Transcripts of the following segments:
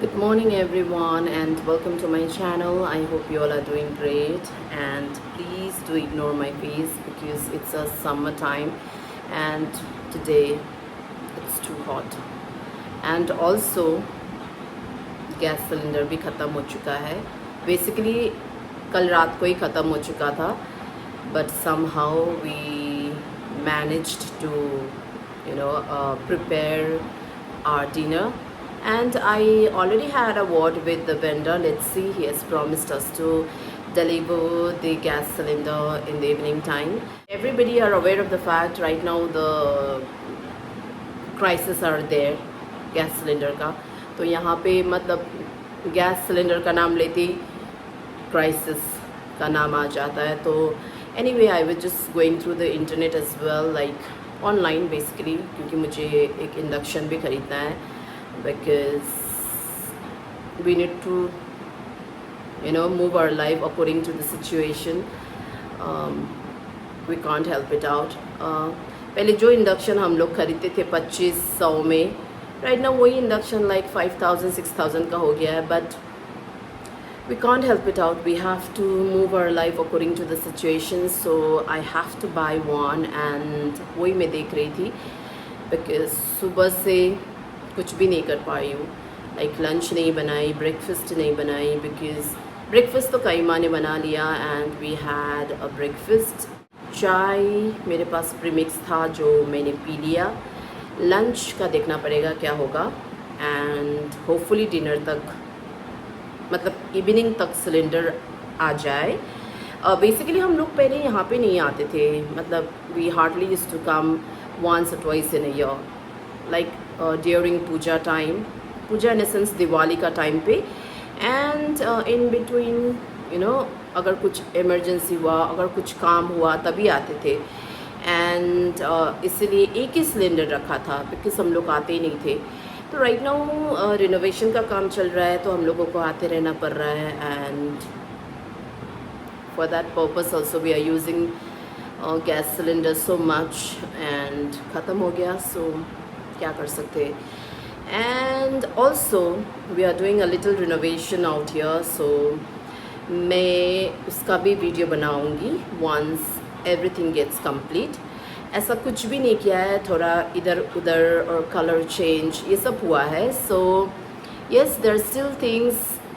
Good morning everyone and welcome to my channel. I hope you all are doing great, and please do ignore my face because it's a summertime and today it's too hot. And also gas cylinder भी ख़त्म हो चुका है. Basically कल रात को ही ख़त्म हो चुका था, but somehow we managed to prepare our dinner. And I already had a word with the vendor. Let's see, he has promised us to deliver the gas cylinder in the evening time. Everybody are aware of the fact right now the crisis are there gas cylinder का. तो यहाँ पे मतलब gas cylinder का नाम लेते ही crisis का नाम आ जाता है. तो anyway I was just going through the internet as well, like online basically, क्योंकि मुझे एक इंडक्शन भी ख़रीदना है because we need to move our life according to the situation. We can't help it out. पहले जो इंडक्शन हम लोग ख़रीदते थे 2500 में, राइट ना वही इंडक्शन लाइक 5000 6000 का हो गया है. But we can't help it out. We have to move our life according to the situation. So I have to buy one, and वही मैं देख रही थी because सुबह से कुछ भी नहीं कर पाई हूँ. लाइक लंच नहीं बनाई, ब्रेकफास्ट नहीं बनाई, बिकॉज ब्रेकफास्ट तो कई माँ ने बना लिया and we had a breakfast. चाय मेरे पास प्रीमिक्स था जो मैंने पी लिया. लंच का देखना पड़ेगा क्या होगा, एंड होपफुली डिनर तक, मतलब इवनिंग तक सिलेंडर आ जाए. बेसिकली हम लोग पहले यहाँ पे नहीं आते थे, मतलब we hardly used to come once और twice in a year, like during Puja time, Puja in sense Diwali का टाइम पे, एंड इन बिटवीन अगर कुछ इमरजेंसी हुआ, अगर कुछ काम हुआ तभी आते थे. एंड इसलिए एक ही सिलेंडर रखा था बिकॉज हम लोग आते ही नहीं थे. तो राइट नाउ रिनोवेशन का काम चल रहा है तो हम लोगों को आते रहना पड़ रहा है, and for that purpose also we are using gas cylinder so much, and ख़त्म हो गया. सो क्या कर सकते. And also we are doing a little renovation out here, so मैं उसका भी वीडियो बनाऊंगी वंस एवरीथिंग गेट्स कंप्लीट. ऐसा कुछ भी नहीं किया है, थोड़ा इधर उधर और कलर चेंज ये सब हुआ है. So yes, there are still things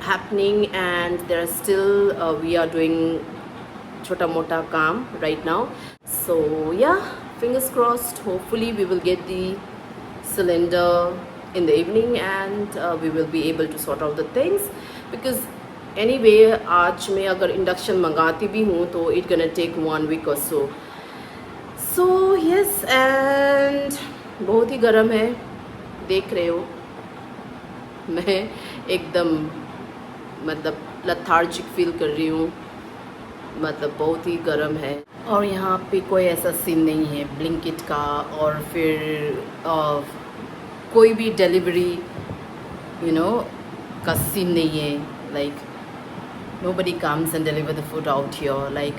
happening and there are still we are doing छोटा मोटा काम right now. So ya, fingers crossed, hopefully we will get the cylinder in the evening, and we will be able to sort out the things because anyway आज मैं अगर induction मंगाती भी हूँ तो it gonna take 1 week or so. So yes, and बहुत ही गर्म है, देख रहे हो मैं एकदम मतलब लथार्जिक फील कर रही हूँ, मतलब बहुत ही गर्म है. और यहाँ पे कोई ऐसा सीन नहीं है ब्लिंकिट का, और फिर कोई भी डिलीवरी का सीन नहीं है. Like nobody comes and deliver the food out here. Like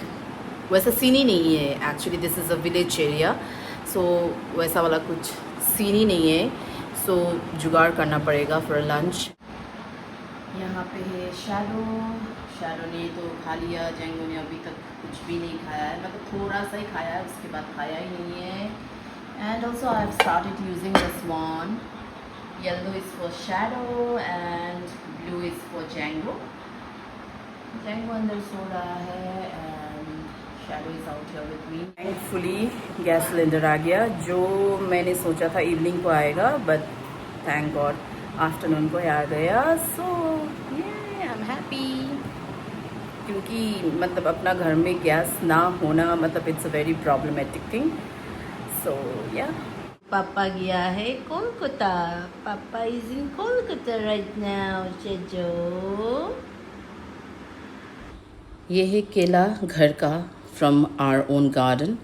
वैसा सीन ही नहीं है. Actually this is a village area, so वैसा वाला कुछ सीन ही नहीं है. सो जुगाड़ करना पड़ेगा फॉर लंच. यहाँ पे है शैडो. शैडो ने तो खा लिया, जेंगो ने अभी तक कुछ भी नहीं खाया है, मतलब थोड़ा सा ही खाया है, उसके बाद खाया ही नहीं है. And also I have started using this one. Yellow is for Shadow and blue is for Django. Django अंदर सो रहा है and Shadow is out here with me. Thankfully gas cylinder आ गया. जो मैंने सोचा था इवनिंग को आएगा, but thank God आफ्टरनून को आ गया. So yeah, I'm happy. क्योंकि मतलब अपना घर में गैस ना होना मतलब it's a very problematic thing. So yeah. Papa गया है Kolkata. Papa is in Kolkata right now. Chejo. ये है केला घर का from our own garden,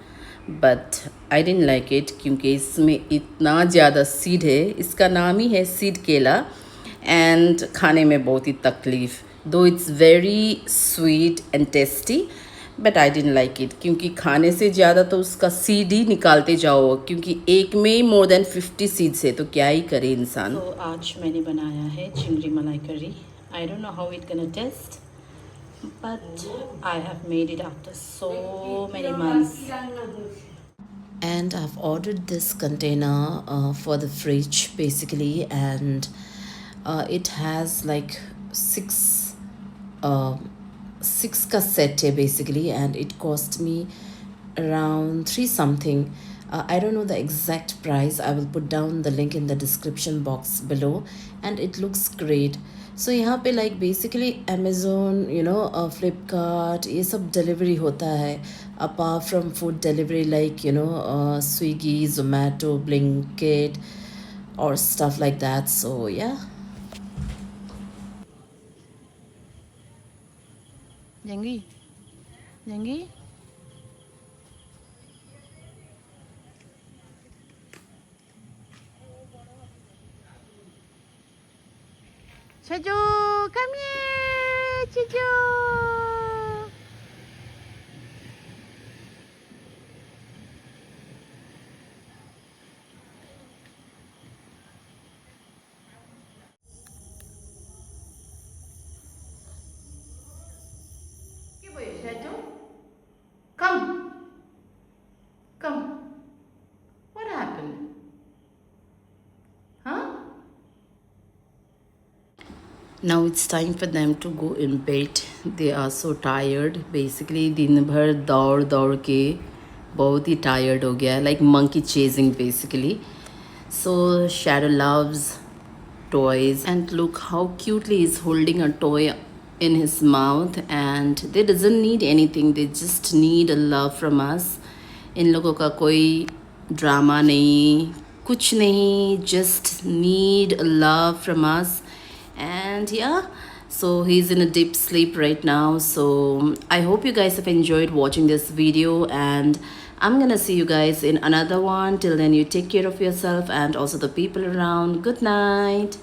but I didn't like it क्योंकि इसमें इतना ज़्यादा सीड है. इसका नाम ही है सीड केला, and खाने में बहुत ही तकलीफ़. Though it's very sweet and tasty, but I didn't like it, क्योंकि खाने से ज़्यादा तो उसका सीड ही निकालते जाओ, क्योंकि एक में ही मोर देन 50 सीड्स है, तो क्या ही करे इंसान। तो आज मैंने बनाया है chingri malai curry. I don't know how it gonna taste, but I have made it after so many months. And I've ordered this container for the fridge basically, and it has like six uh, six का set है basically, and it cost me around 3 something. I don't know the exact price. I will put down the link in the description box below, and it looks great. So यहाँ पे like basically Amazon, you know, Flipkart, ये सब delivery होता है, apart from food delivery like, you know, Swiggy, Zomato, Blinkit or stuff like that. So yeah. Yangi, Yangi. Chuju, come here, Chuju. Come, come. What happened? Huh? Now it's time for them to go in bed. They are so tired. Basically, दिन भर दौड़ दौड़ के बहुत ही tired हो गया, like monkey chasing basically. So Shadow loves toys, and look how cutely he's holding a toy in his mouth, and they doesn't need anything, they just need a love from us. इन लोगों का कोई drama नहीं, कुछ नहीं, just need a love from us. And yeah, so he's in a deep sleep right now. So I hope you guys have enjoyed watching this video, and I'm gonna see you guys in another one. Till then, you take care of yourself and also the people around. Good night.